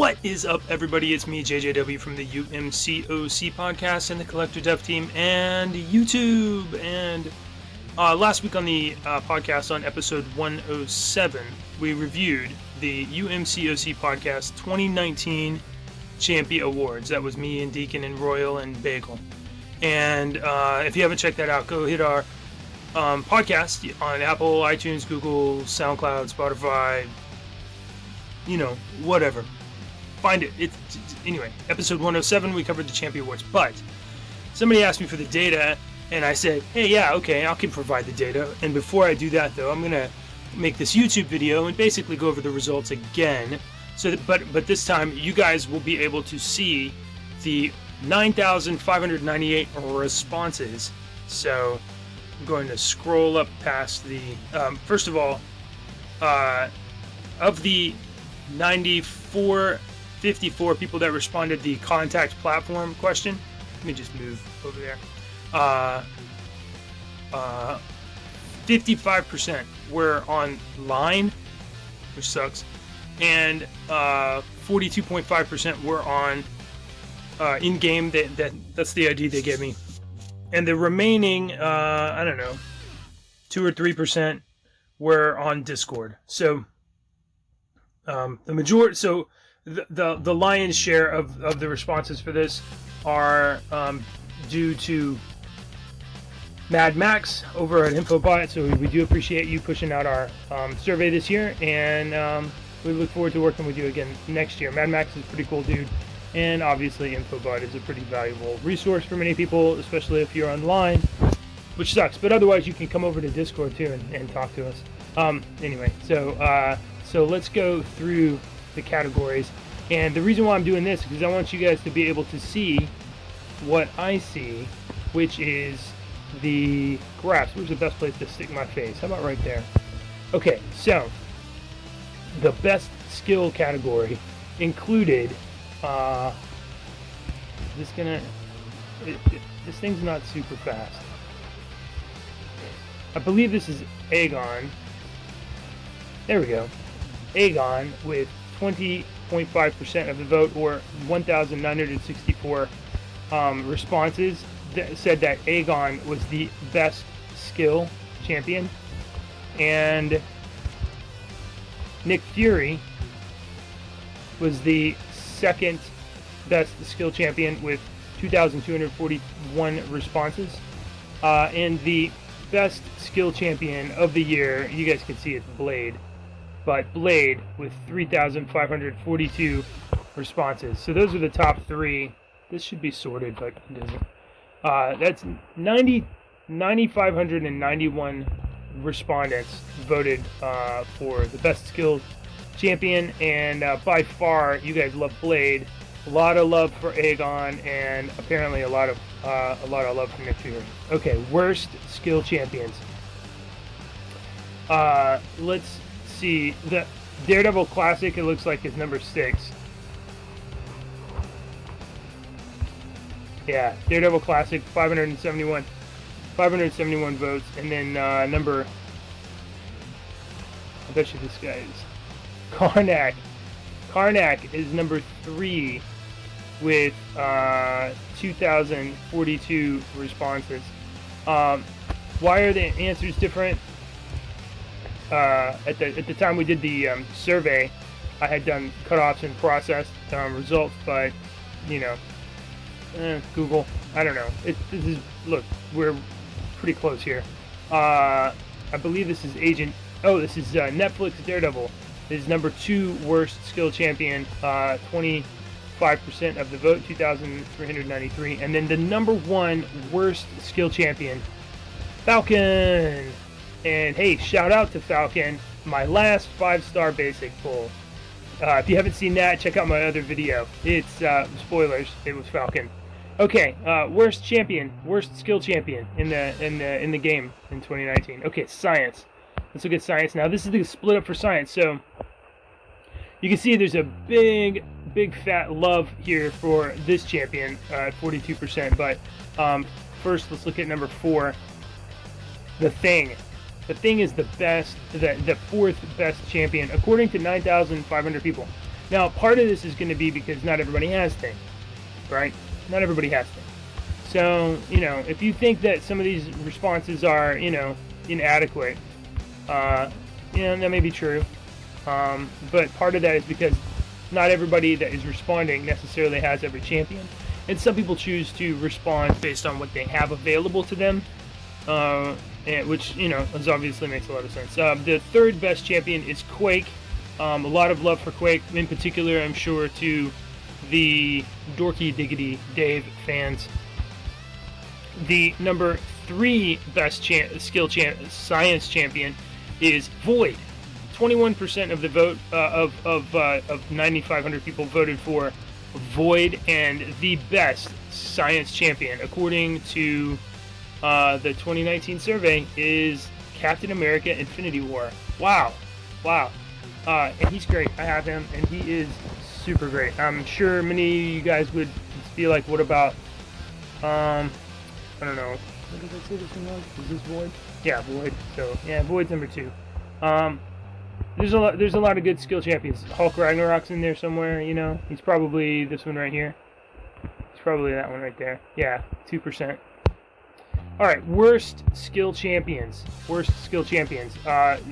What is up, everybody? It's me, JJW, from the UMCOC Podcast and the Collector Dev team and YouTube. And last week on the podcast, on episode 107, we reviewed the UMCOC Podcast 2019 Champies Awards. That was me and Deacon and Royal and Bagel. And if you haven't checked that out, go hit our podcast on Apple, iTunes, Google, SoundCloud, Spotify, whatever. Find it. Anyway, episode 107, we covered the Champies Awards. But somebody asked me for the data, and I said, hey, yeah, okay, I can provide the data. And before I do that, though, I'm going to make this YouTube video and basically go over the results again. So that, but this time, you guys will be able to see the 9,598 responses. So I'm going to scroll up past the, first of all, of the 54 people that responded the contact platform question. Let me just move over there. 55% were online, which sucks, and 42.5% were on in-game. That's the ID they gave me, and the remaining 2 or 3% were on Discord. So the majority, so the lion's share of the responses for this are due to Mad Max over at InfoBot. So we do appreciate you pushing out our survey this year, and we look forward to working with you again next year. Mad Max is a pretty cool dude, and obviously InfoBot is a pretty valuable resource for many people, especially if you're online, which sucks. But otherwise, you can come over to Discord too and talk to us. Anyway, so let's go through the categories. And the reason why I'm doing this is because I want you guys to be able to see what I see, which is the graphs. Where's the best place to stick my face? How about right there? Okay, so the best skill category included this thing's not super fast. I believe this is Aegon. There we go. Aegon with 20.5% of the vote, or 1,964 responses, said that Aegon was the best skill champion. And Nick Fury was the second best skill champion with 2,241 responses. And the best skill champion of the year, you guys can see it's Blade. But Blade with 3,542 responses. So those are the top three. This should be sorted, but it isn't. That's 9,591 respondents voted for the best skilled champion, and by far, you guys love Blade. A lot of love for Aegon, and apparently a lot of love for Nick Fury. Okay, worst skill champions. Let's see, the Daredevil Classic, it looks like, is number 6. Yeah, Daredevil Classic, 571 votes, and then I bet you this guy is Karnak. Karnak is number 3 with 2,042 responses. Why are the answers different? At the time we did the survey, I had done cutoffs and processed results, but Google, I don't know. Look, we're pretty close here. I believe this is this is Netflix Daredevil. This is number 2 worst skill champion, 25% of the vote, 2,393, and then the number 1 worst skill champion, Falcon. And hey, shout out to Falcon, my last 5-star basic pull. If you haven't seen that, check out my other video. It's spoilers. It was Falcon. Okay, worst skill champion in the game in 2019. Okay, science. Let's look at science now. This is the split up for science. So you can see there's a big fat love here for this champion, 42%. But first, let's look at number 4, the Thing. The Thing is the best, the 4th best champion, according to 9,500 people. Now, part of this is going to be because not everybody has things, right? Not everybody has things. So, if you think that some of these responses are, inadequate, that may be true. But part of that is because not everybody that is responding necessarily has every champion. And some people choose to respond based on what they have available to them, which, obviously makes a lot of sense. The third best champion is Quake. A lot of love for Quake, in particular, I'm sure, to the Dorky Diggity Dave fans. The number 3 best science champion is Void. 21% of the vote of 9,500 people voted for Void, and the best science champion, according to the 2019 survey, is Captain America: Infinity War. Wow. And he's great. I have him, and he is super great. I'm sure many of you guys would be like, what about, I don't know, what did I say this one was? Is this Void? Yeah, Void. So, yeah, Void's number 2. There's a lot of good skill champions. Hulk Ragnarok's in there somewhere, He's probably this one right here. He's probably that one right there. Yeah, 2%. Alright, worst skill champions. You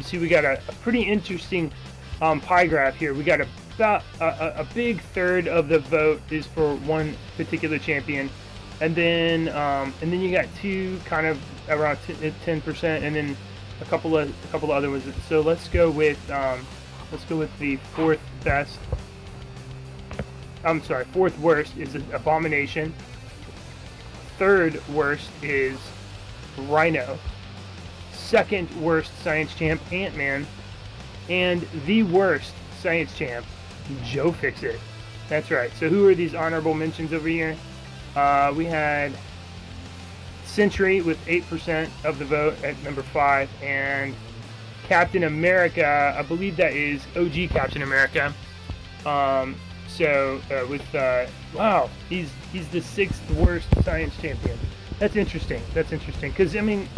see, we got a pretty interesting pie graph here. We got about a big third of the vote is for one particular champion, and then you got two kind of around 10%, and then a couple of other ones. So let's go with the fourth best. I'm sorry, fourth worst is Abomination. Third worst is Rhino. Second worst science champ, Ant-Man. And the worst science champ, Joe Fixit. That's right. So who are these honorable mentions over here? We had Sentry with 8% of the vote at number 5, and Captain America, I believe that is OG Captain America. Wow, he's the 6th worst science champion. That's interesting, because I mean,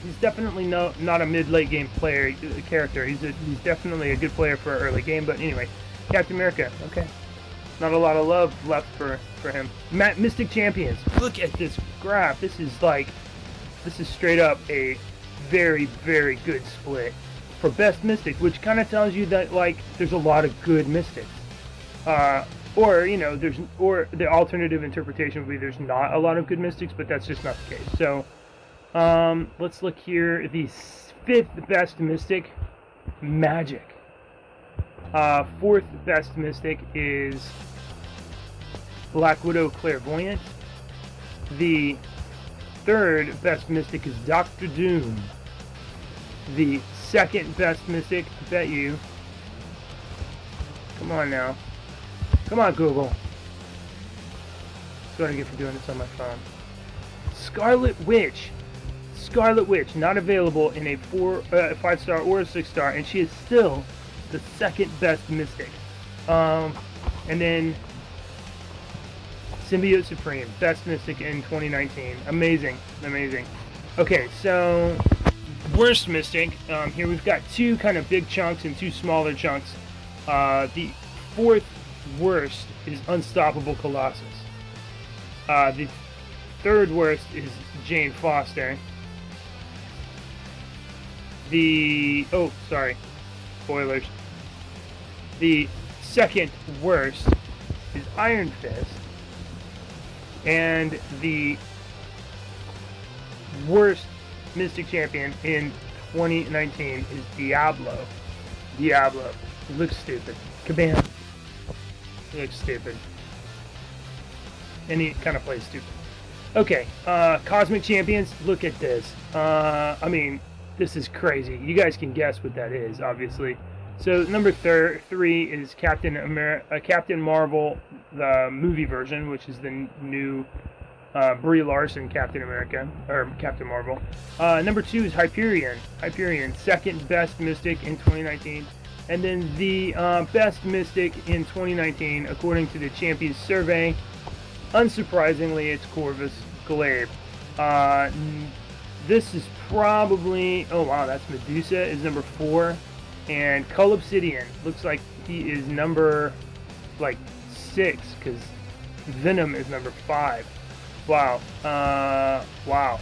he's definitely not a mid-late game character. He's definitely a good player for early game, but anyway, Captain America, okay. Not a lot of love left for him. Mystic Champions. Look at this graph. This is straight up a very, very good split for best Mystic, which kind of tells you that there's a lot of good Mystics. Or the alternative interpretation would be there's not a lot of good Mystics, but that's just not the case. So let's look here. The 5th best Mystic, Magic. 4th best Mystic is Black Widow Clairvoyant. The 3rd best Mystic is Doctor Doom. The 2nd best Mystic, I bet you. Come on now. Come on, Google. That's what I get for doing this on my phone. Scarlet Witch. Scarlet Witch, not available in a 5-star or a 6-star, and she is still the 2nd best Mystic. And then Symbiote Supreme, best Mystic in 2019. Amazing. Okay, so worst Mystic. Here we've got 2 kind of big chunks and 2 smaller chunks. The 4th worst is Unstoppable Colossus. The 3rd worst is Jane Foster. Spoilers. The 2nd worst is Iron Fist. And the worst Mystic Champion in 2019 is Diablo. He looks stupid. Kabam. He looks stupid. And he kind of plays stupid. Okay, Cosmic Champions, look at this. I mean, this is crazy. You guys can guess what that is, obviously. So number 3 is Captain Marvel, the movie version, which is the new Brie Larson Captain America, or Captain Marvel. Number 2 is Hyperion. 2nd best Mystic in 2019. And then the best Mystic in 2019, according to the Champies survey, unsurprisingly, it's Corvus Glaive. This is probably, that's Medusa is number 4. And Cull Obsidian, looks like he is number like 6 because Venom is number 5. Wow. Wow.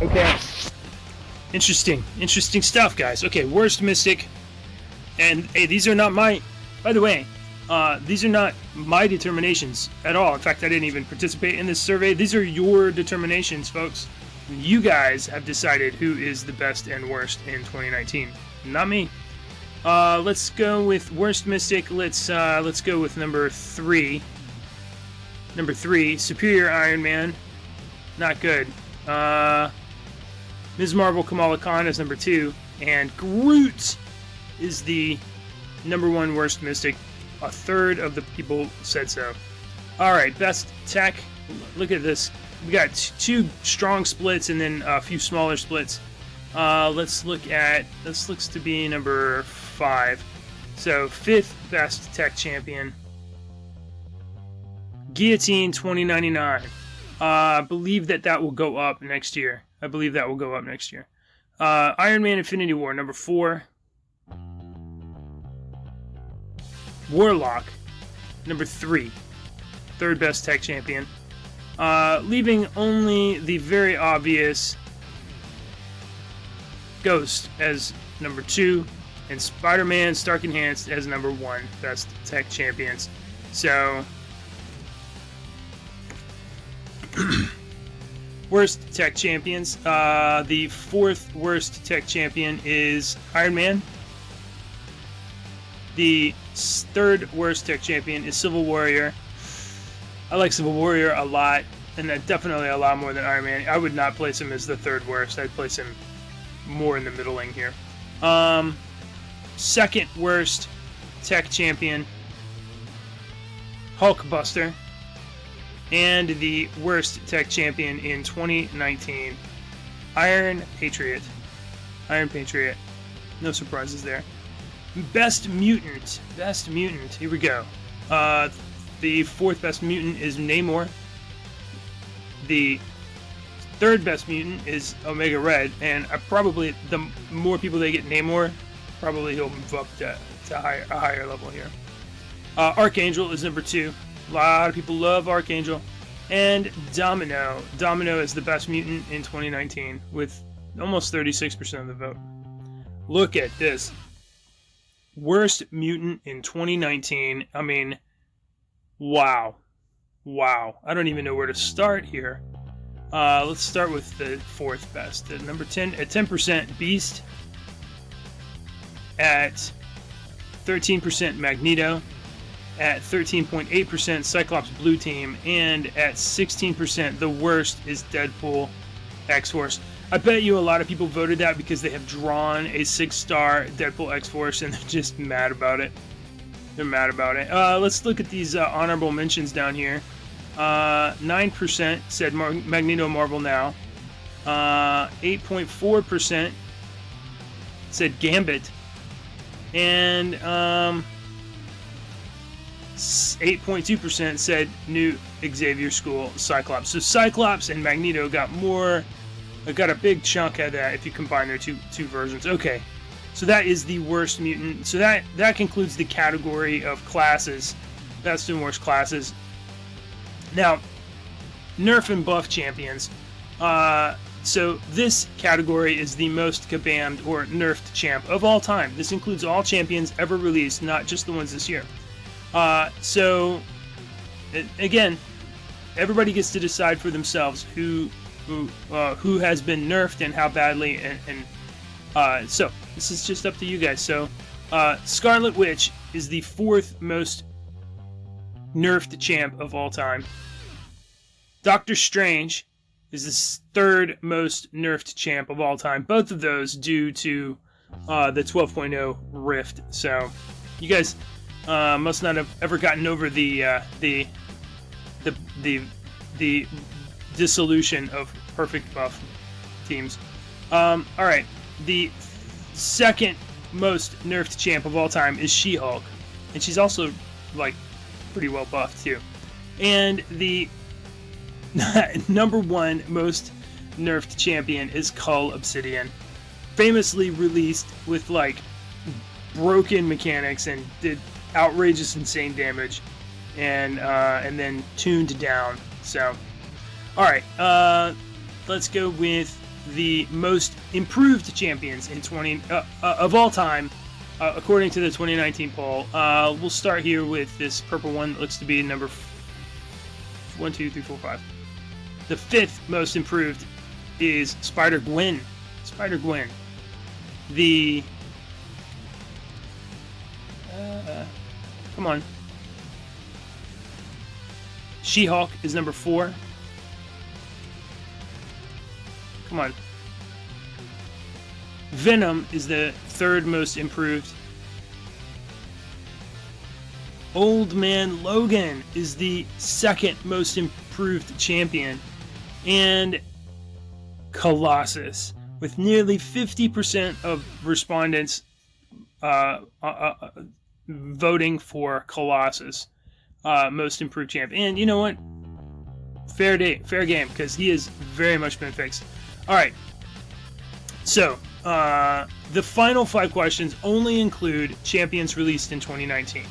Okay. Interesting stuff, guys. Okay, worst Mystic. And hey, these are not my, by the way, these are not my determinations at all. In fact, I didn't even participate in this survey. These are your determinations, folks. You guys have decided who is the best and worst in 2019. Not me. Let's go with worst Mystic. Let's go with number 3. Number 3, Superior Iron Man. Not good. Ms. Marvel Kamala Khan is number 2. And Groot is the number 1 worst Mystic. A third of the people said so. Alright, best tech. Look at this. We got 2 strong splits and then a few smaller splits. Let's look at, this looks to be number 5. So 5th best tech champion. Guillotine 2099. I believe that will go up next year. Iron Man Infinity War, number 4. Warlock, number 3. 3rd best tech champion. Leaving only the very obvious Ghost as number 2. And Spider-Man Stark Enhanced as number 1 best tech champions. So... worst tech champions. The 4th worst tech champion is Iron Man. The 3rd worst tech champion is Civil Warrior. I like Civil Warrior a lot, and definitely a lot more than Iron Man. I would not place him as the 3rd worst. I'd place him more in the middling here. 2nd worst tech champion, Hulkbuster. And the worst tech champion in 2019, Iron Patriot. No surprises there. Best mutant. Here we go. The 4th best mutant is Namor. The 3rd best mutant is Omega Red. And probably the more people they get Namor, probably he'll move up to a higher level here. Archangel is number 2. A lot of people love Archangel. And Domino. Domino is the best mutant in 2019 with almost 36% of the vote. Look at this. Worst mutant in 2019. I mean, wow. I don't even know where to start here. Let's start with the 4th best. At number 10, at 10%, Beast. At 13%, Magneto. At 13.8%, Cyclops Blue Team, and at 16%, the worst is Deadpool X-Force. I bet you a lot of people voted that because they have drawn a 6-star Deadpool X-Force and they're just mad about it. Let's look at these honorable mentions down here. 9% said Magneto Marvel Now. 8.4% said Gambit. And 8.2% said New Xavier School Cyclops. So Cyclops and Magneto got a big chunk of that if you combine their two versions. Okay, so that is the worst mutant. So that concludes the category of classes, best and worst classes. Now, Nerf and Buff champions. So this category is the most kabammed or nerfed champ of all time. This includes all champions ever released, not just the ones this year. So again, everybody gets to decide for themselves who has been nerfed and how badly, and so this is just up to you guys. So Scarlet Witch is the 4th most nerfed champ of all time. Doctor Strange is the 3rd most nerfed champ of all time. Both of those due to the 12.0 Rift. So you guys must not have ever gotten over the dissolution of perfect buff teams. All right, the 2nd most nerfed champ of all time is She-Hulk, and she's also like pretty well buffed too. And the number 1 most nerfed champion is Cull Obsidian, famously released with like broken mechanics and did outrageous, insane damage, and then tuned down. So, all right, let's go with the most improved champions in of all time, according to the 2019 poll. We'll start here with this purple one that looks to be number 1, 2, 3, 4, 5. The 5th most improved is Spider-Gwen. Spider-Gwen. The come on. She-Hulk is number 4. Come on. Venom is the 3rd most improved. Old Man Logan is the 2nd most improved champion. And Colossus, with nearly 50% of respondents voting for Colossus, most improved champ. And you know what? Fair game, because he has very much been fixed. All right. So, the final 5 questions only include champions released in 2019.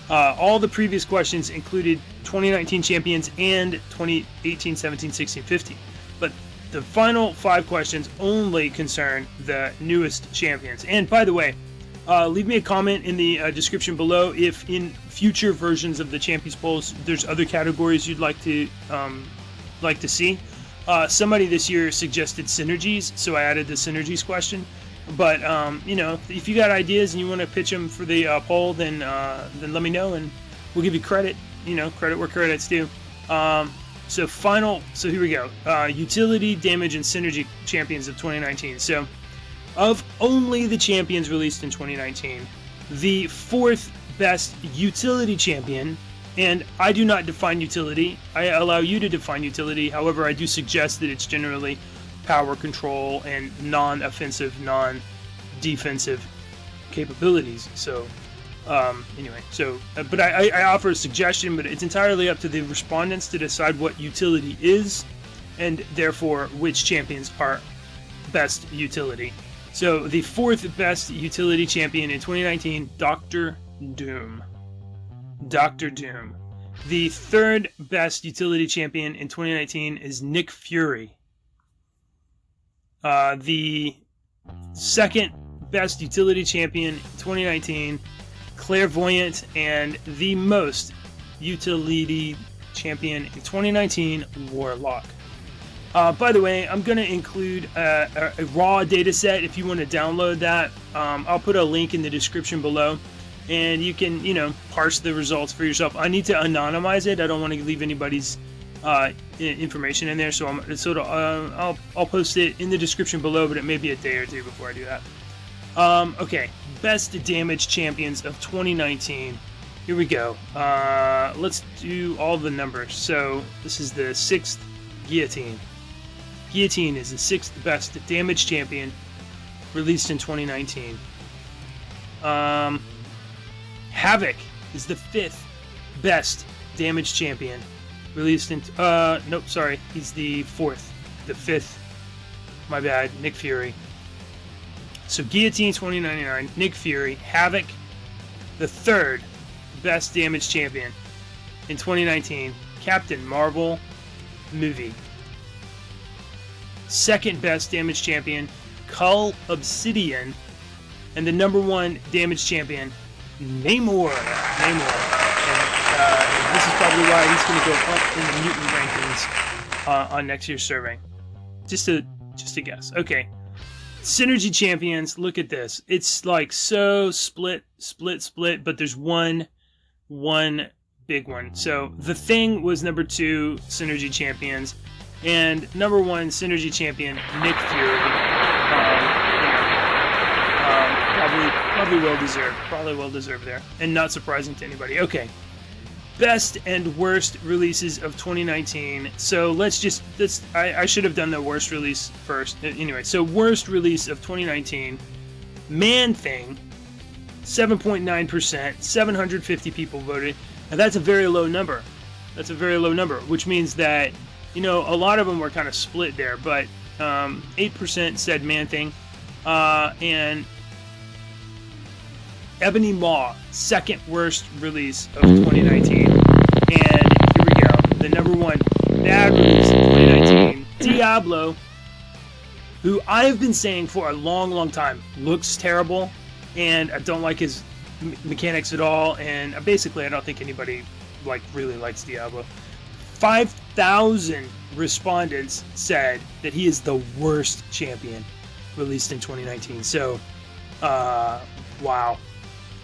All the previous questions included 2019 champions and 2018, 17, 16, 15. But the final 5 questions only concern the newest champions. And by the way, leave me a comment in the description below if in future versions of the Champies polls there's other categories you'd like to see. Somebody this year suggested Synergies, so I added the Synergies question. But if you got ideas and you want to pitch them for the poll, then let me know and we'll give you credit. Credit where credit's due. So here we go. Utility, damage, and synergy champions of 2019. So, of only the champions released in 2019, the 4th best utility champion, and I do not define utility. I allow you to define utility. However, I do suggest that it's generally power control and non-offensive, non-defensive capabilities. So, but I offer a suggestion, but it's entirely up to the respondents to decide what utility is, and therefore which champions are best utility. So the 4th best utility champion in 2019, Dr. Doom. Dr. Doom. The 3rd best utility champion in 2019 is Nick Fury. The 2nd best utility champion in 2019, Clairvoyant, and the most utility champion in 2019, Warlock. By the way, I'm going to include a raw data set if you want to download that. I'll put a link in the description below, and you can, parse the results for yourself. I need to anonymize it. I don't want to leave anybody's information in there, so I'll post it in the description below, but it may be a day or two before I do that. Okay, best damage champions of 2019. Here we go. Let's do all the numbers. So this is the 6th Guillotine. Guillotine is the 6th best damage champion released in 2019. Havoc is the 5th best damage champion released in he's the 4th. The 5th, my bad, Nick Fury. So Guillotine 2099, Nick Fury. Havoc, the 3rd best damage champion in 2019, Captain Marvel movie. 2nd best damage champion, Cull Obsidian, and the number 1 damage champion, Namor. And this is probably why he's going to go up in the mutant rankings on next year's survey. Just a guess. Okay. Synergy champions, look at this. It's like so split, but there's one big one. So The Thing was number 2 Synergy champions, and number 1 Synergy champion, Nick Fury. Probably well deserved there, and not surprising to anybody. Okay. Best and worst releases of 2019. So I should have done the worst release first. Anyway, so worst release of 2019, Man-Thing, 7.9%, 750 people voted, and that's a very low number. Which means that, a lot of them were kind of split there, but 8% said Man-Thing, and Ebony Maw, second worst release of 2019. And here we go. The number one bad release of 2019, Diablo, who I've been saying for a long, long time, looks terrible, and I don't like his mechanics at all, and basically I don't think anybody really likes Diablo. 5,000 respondents said that he is the worst champion released in 2019. So, wow.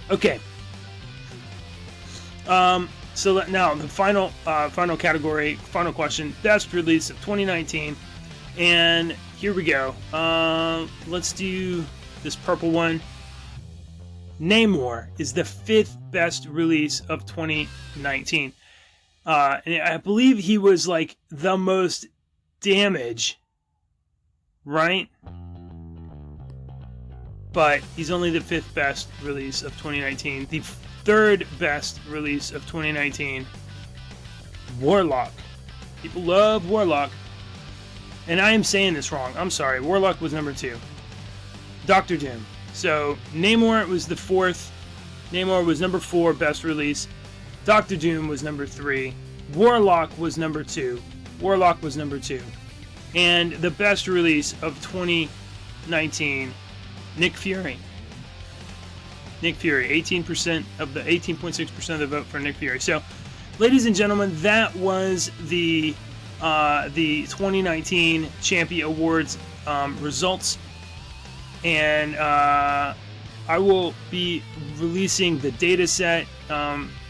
Okay. So now the final category, final question, best release of 2019, and here we go. Let's do this purple one. Namor is the 5th best release of 2019. And I believe he was like the most damage, right? But he's only the 5th best release of 2019. The 3rd best release of 2019, Warlock. People love Warlock. And I am saying this wrong. I'm sorry. Warlock was number 2. Doctor Doom. So Namor was the 4th. Namor was number 4 best release. Doctor Doom was number 3. Warlock was number 2. Warlock was number 2. And the best release of 2019, Nick Fury. Nick Fury, 18% of the 18.6% of the vote for Nick Fury. So, ladies and gentlemen, that was the 2019 Champion Awards results, and I will be releasing the Dataset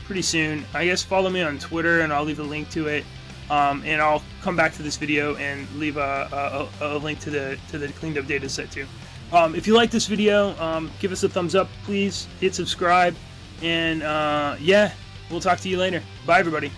pretty soon. I guess follow me on Twitter, and I'll leave a link to it. And I'll come back to this video and leave a link to the cleaned up Dataset too. If you like this video, give us a thumbs up, please. Hit subscribe, and yeah, we'll talk to you later. Bye, everybody.